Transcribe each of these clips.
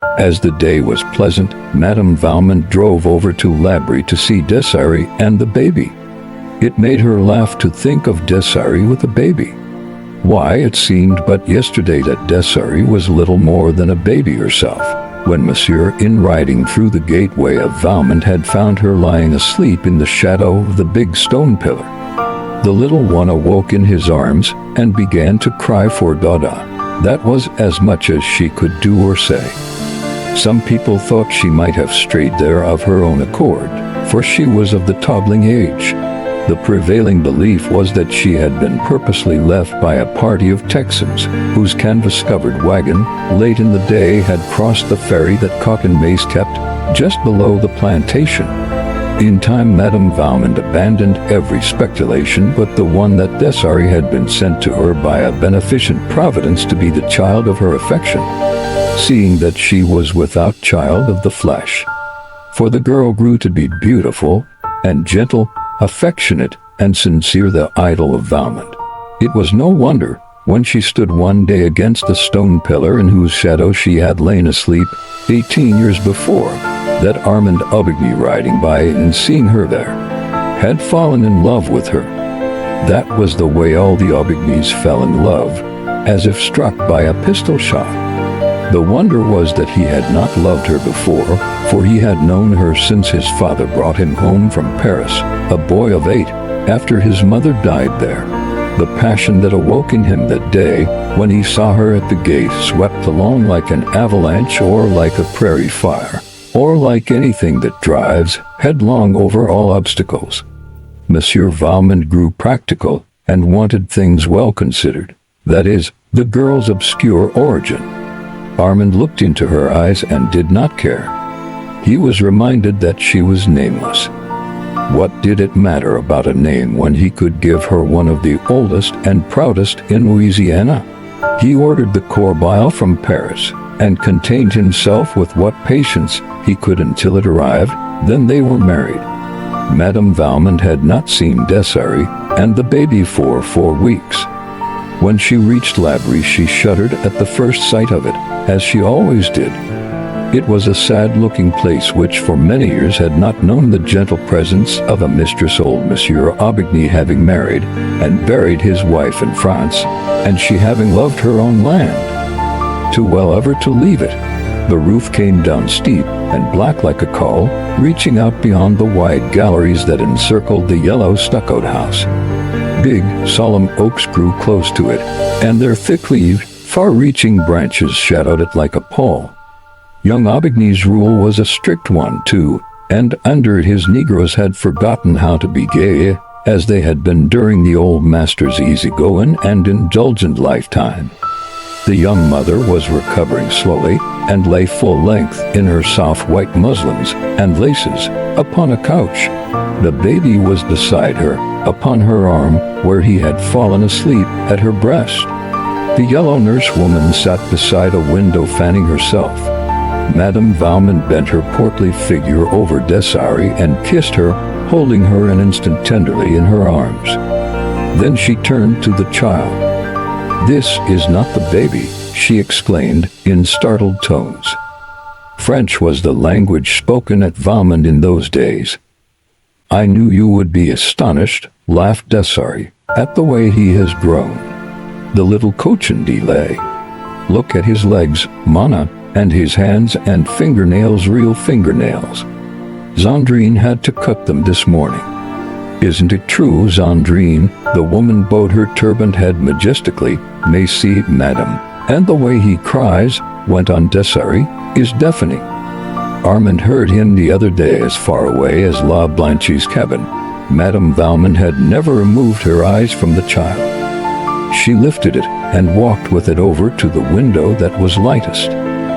As the day was pleasant, Madame Valmont drove over to Labrie to see Desiree and the baby. It made her laugh to think of Desiree with a baby. Why, it seemed but yesterday that Desiree was little more than a baby herself, when Monsieur, in riding through the gateway of Valmont, had found her lying asleep in the shadow of the big stone pillar. The little one awoke in his arms and began to cry for Dada. That was as much as she could do or say. Some people thought she might have strayed there of her own accord, for she was of the toddling age. The prevailing belief was that she had been purposely left by a party of Texans, whose canvas-covered wagon, late in the day, had crossed the ferry that Cotton Mace kept just below the plantation. In time, Madame Valmont abandoned every speculation but the one that Desiree had been sent to her by a beneficent providence to be the child of her affection, seeing that she was without child of the flesh. For the girl grew to be beautiful and gentle, affectionate and sincere, the idol of Valmont. It was no wonder, when she stood one day against the stone pillar in whose shadow she had lain asleep 18 years before, that Armand Aubigny, riding by and seeing her there, had fallen in love with her. That was the way all the Aubignys fell in love, as if struck by a pistol shot. The wonder was that he had not loved her before, for he had known her since his father brought him home from Paris, a boy of 8, after his mother died there. The passion that awoke in him that day, when he saw her at the gate, swept along like an avalanche or like a prairie fire, or like anything that drives headlong over all obstacles. Monsieur Valmont grew practical and wanted things well considered, that is, the girl's obscure origin. Armand looked into her eyes and did not care. He was reminded that she was nameless. What did it matter about a name when he could give her one of the oldest and proudest in Louisiana? He ordered the corbeille from Paris and contained himself with what patience he could until it arrived. Then they were married. Madame Valmont had not seen Desiree and the baby for 4 weeks. When she reached Labrie, she shuddered at the first sight of it, as she always did. It was a sad-looking place which for many years had not known the gentle presence of a mistress, old Monsieur Aubigny having married and buried his wife in France, and she having loved her own land too well ever to leave it. The roof came down steep and black like a caul, reaching out beyond the wide galleries that encircled the yellow stuccoed house. Big, solemn oaks grew close to it, and their thick-leaved, far-reaching branches shadowed it like a pall. Young Aubigny's rule was a strict one, too, and under it his Negroes had forgotten how to be gay, as they had been during the old master's easygoing and indulgent lifetime. The young mother was recovering slowly, and lay full length in her soft white muslins and laces, upon a couch. The baby was beside her, upon her arm, where he had fallen asleep at her breast. The yellow nurse-woman sat beside a window fanning herself. Madame Valmont bent her portly figure over Desiree and kissed her, holding her an instant tenderly in her arms. Then she turned to the child. "This is not the baby," she exclaimed in startled tones. French was the language spoken at Valmont in those days. "I knew you would be astonished," laughed Desiree, "at the way he has grown. The little cochon delay. Look at his legs, Mana, and his hands and fingernails, real fingernails. Zandrine had to cut them this morning. Isn't it true, Zandrine?" The woman bowed her turbaned head majestically. "Merci, madame. And the way he cries," went on Desiree, "is deafening. Armand heard him the other day as far away as La Blanche's cabin." Madame Valmont had never removed her eyes from the child. She lifted it and walked with it over to the window that was lightest.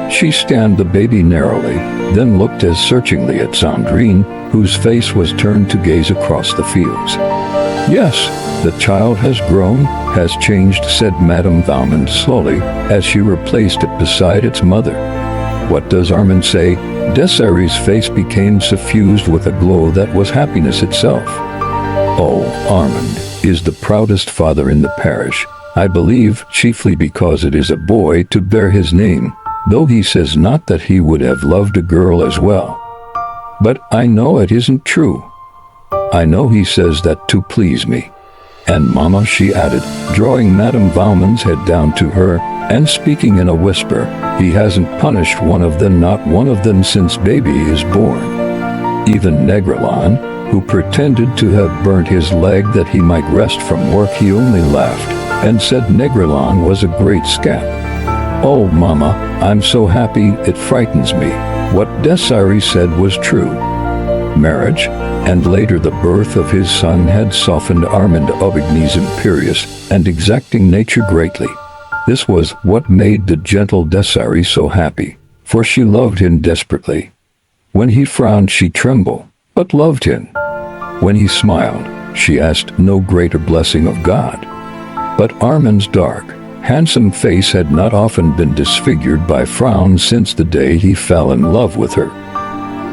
She scanned the baby narrowly, then looked as searchingly at Zandrine, whose face was turned to gaze across the fields. "Yes, the child has grown, has changed," said Madame Valmont slowly, as she replaced it beside its mother. "What does Armand say?" Desiree's face became suffused with a glow that was happiness itself. "Oh, Armand is the proudest father in the parish, I believe, chiefly because it is a boy to bear his name. though he says not that he would have loved a girl as well. But I know it isn't true. I know he says that to please me. And Mama," she added, drawing Madame Valmont's head down to her, and speaking in a whisper, "he hasn't punished one of them, not one of them, since baby is born." Even Negrelin, who pretended to have burnt his leg that he might rest from work, he only laughed, and said Negrelin was a great scamp. "Oh, Mama, I'm so happy it frightens me." What Desiree said was true. Marriage, and later the birth of his son, had softened Armand Aubigny's imperious and exacting nature greatly. This was what made the gentle Desiree so happy, for she loved him desperately. When he frowned she trembled, but loved him. When he smiled, she asked no greater blessing of God. But Armand's dark, handsome face had not often been disfigured by frowns since the day he fell in love with her.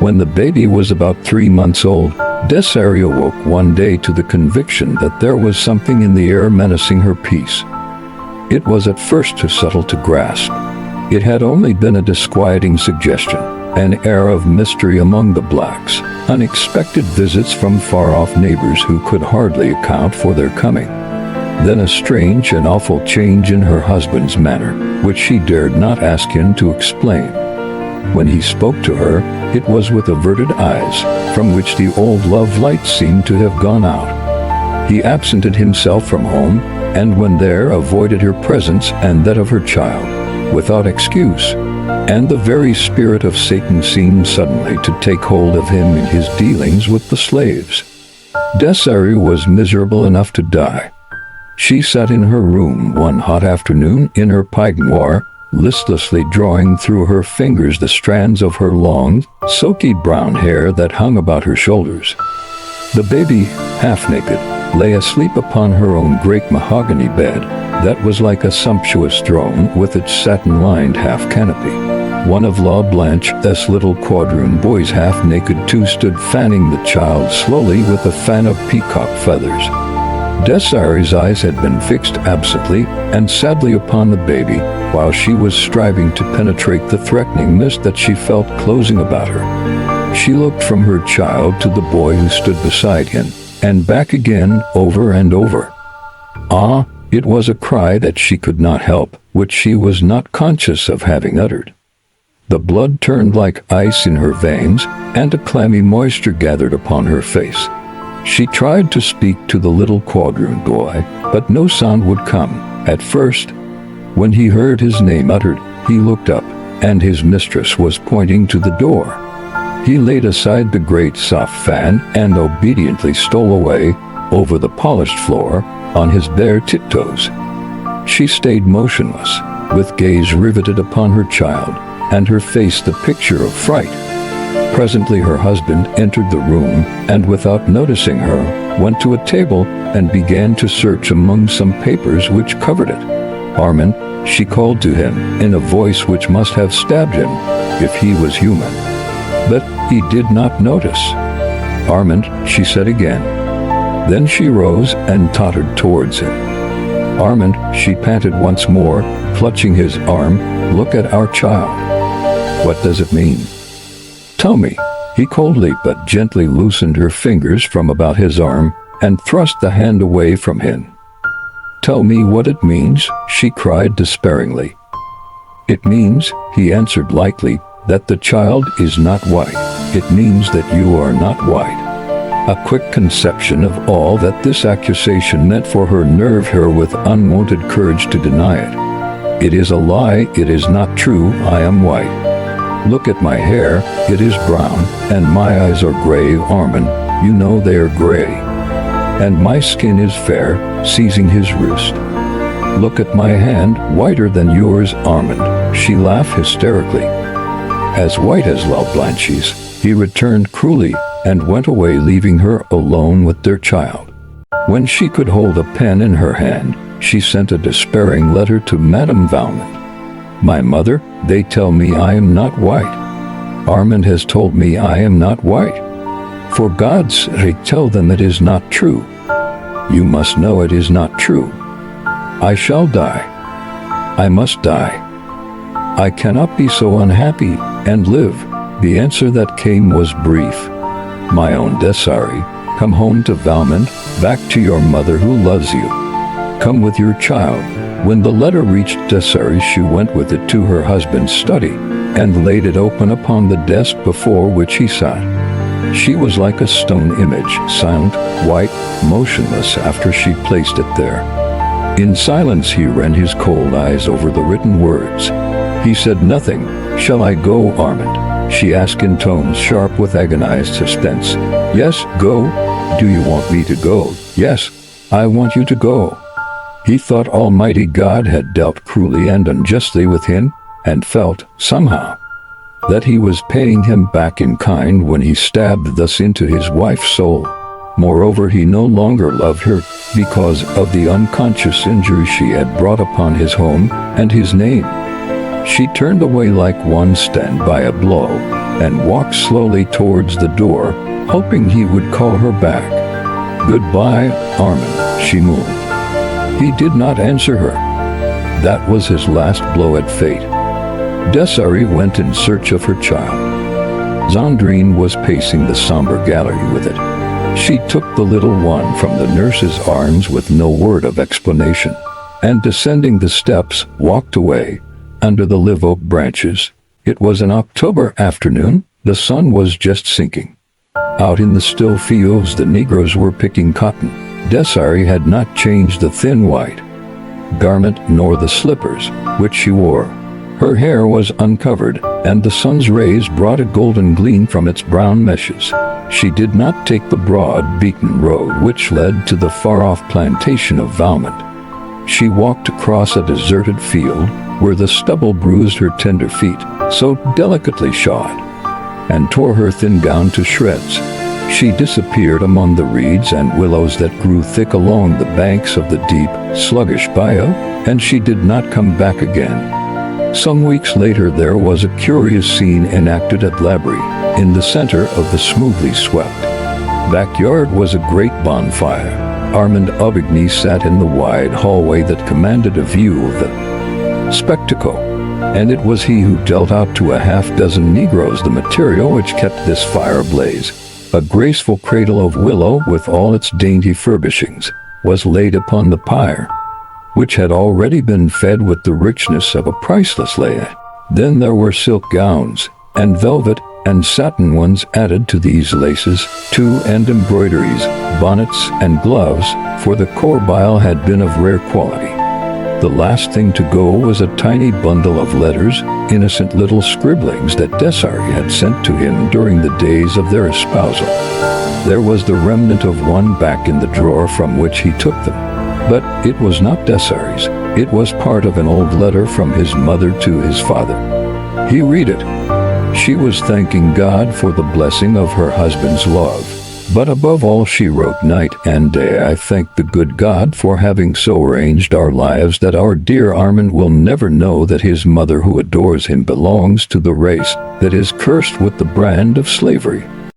When the baby was about 3 months old, Desiree awoke one day to the conviction that there was something in the air menacing her peace. It was at first too subtle to grasp. It had only been a disquieting suggestion, an air of mystery among the blacks, unexpected visits from far-off neighbors who could hardly account for their coming. Then a strange and awful change in her husband's manner, which she dared not ask him to explain. When he spoke to her, it was with averted eyes, from which the old love light seemed to have gone out. He absented himself from home, and when there avoided her presence and that of her child, without excuse, and the very spirit of Satan seemed suddenly to take hold of him in his dealings with the slaves. Desiree was miserable enough to die. She sat in her room one hot afternoon in her peignoir, listlessly drawing through her fingers the strands of her long, silky brown hair that hung about her shoulders. The baby, half naked, lay asleep upon her own great mahogany bed that was like a sumptuous throne with its satin-lined half-canopy. One of La Blanche's little quadroon boys, half naked too, stood fanning the child slowly with a fan of peacock feathers. Desiree's eyes had been fixed absently and sadly upon the baby, while she was striving to penetrate the threatening mist that she felt closing about her. She looked from her child to the boy who stood beside him, and back again, over and over. Ah, it was a cry that she could not help, which she was not conscious of having uttered. The blood turned like ice in her veins, and a clammy moisture gathered upon her face. She tried to speak to the little quadroon boy, but no sound would come. At first, when he heard his name uttered, he looked up, and his mistress was pointing to the door. He laid aside the great soft fan and obediently stole away, over the polished floor, on his bare tiptoes. She stayed motionless, with gaze riveted upon her child, and her face the picture of fright. Presently her husband entered the room, and without noticing her, went to a table and began to search among some papers which covered it. "Armand," she called to him, in a voice which must have stabbed him, if he was human. But he did not notice. "Armand," she said again. Then she rose and tottered towards him. "Armand," she panted once more, clutching his arm, "look at our child." "What does it mean?" "Tell me." He coldly but gently loosened her fingers from about his arm and thrust the hand away from him. "Tell me what it means," she cried despairingly. "It means," he answered lightly, "that the child is not white. It means that you are not white." A quick conception of all that this accusation meant for her nerved her with unwonted courage to deny it. "It is a lie. It is not true. I am white. Look at my hair, it is brown, and my eyes are gray, Armand, you know they are gray. And my skin is fair," seizing his wrist. "Look at my hand, whiter than yours, Armand." She laughed hysterically. "As white as La Blanche's," he returned cruelly, and went away, leaving her alone with their child. When she could hold a pen in her hand, she sent a despairing letter to Madame Valmont. "My mother, they tell me I am not white. Armand has told me I am not white. For God's sake, tell them it is not true. You must know it is not true. I shall die. I must die. I cannot be so unhappy and live. The answer that came was brief. My own Désirée, come home to Valmont, back to your mother who loves you. Come with your child. When the letter reached Desiree, she went with it to her husband's study and laid it open upon the desk before which he sat. She was like a stone image, silent, white, motionless after she placed it there. In silence he ran his cold eyes over the written words. He said nothing. Shall I go, Armand? She asked in tones sharp with agonized suspense. Yes, go. Do you want me to go? Yes, I want you to go. He thought Almighty God had dealt cruelly and unjustly with him, and felt, somehow, that he was paying him back in kind when he stabbed thus into his wife's soul. Moreover, he no longer loved her because of the unconscious injury she had brought upon his home and his name. She turned away like one stunned by a blow and walked slowly towards the door, hoping he would call her back. Goodbye, Armand, she moved. He did not answer her. That was his last blow at fate. Desiree went in search of her child. Zandrine was pacing the somber gallery with it. She took the little one from the nurse's arms with no word of explanation, and descending the steps, walked away, under the live oak branches. It was an October afternoon. The sun was just sinking. Out in the still fields the Negroes were picking cotton. Desiree had not changed the thin white garment nor the slippers which she wore. Her hair was uncovered, and the sun's rays brought a golden gleam from its brown meshes. She did not take the broad, beaten road which led to the far-off plantation of Valmont. She walked across a deserted field where the stubble bruised her tender feet, so delicately shod, and tore her thin gown to shreds. She disappeared among the reeds and willows that grew thick along the banks of the deep, sluggish bayou, and she did not come back again. Some weeks later there was a curious scene enacted at Labrie. In the center of the smoothly swept backyard was a great bonfire. Armand Aubigny sat in the wide hallway that commanded a view of the spectacle, and it was he who dealt out to a half-dozen Negroes the material which kept this fire ablaze. A graceful cradle of willow with all its dainty furbishings was laid upon the pyre, which had already been fed with the richness of a priceless lay. Then there were silk gowns, and velvet and satin ones added to these laces, too, and embroideries, bonnets and gloves, for the corbeille had been of rare quality. The last thing to go was a tiny bundle of letters, innocent little scribblings that Desiree had sent to him during the days of their espousal. There was the remnant of one back in the drawer from which he took them, but it was not Desiree's. It was part of an old letter from his mother to his father. He read it. She was thanking God for the blessing of her husband's love. But above all, she wrote, night and day I thank the good God for having so arranged our lives that our dear Armand will never know that his mother who adores him belongs to the race that is cursed with the brand of slavery.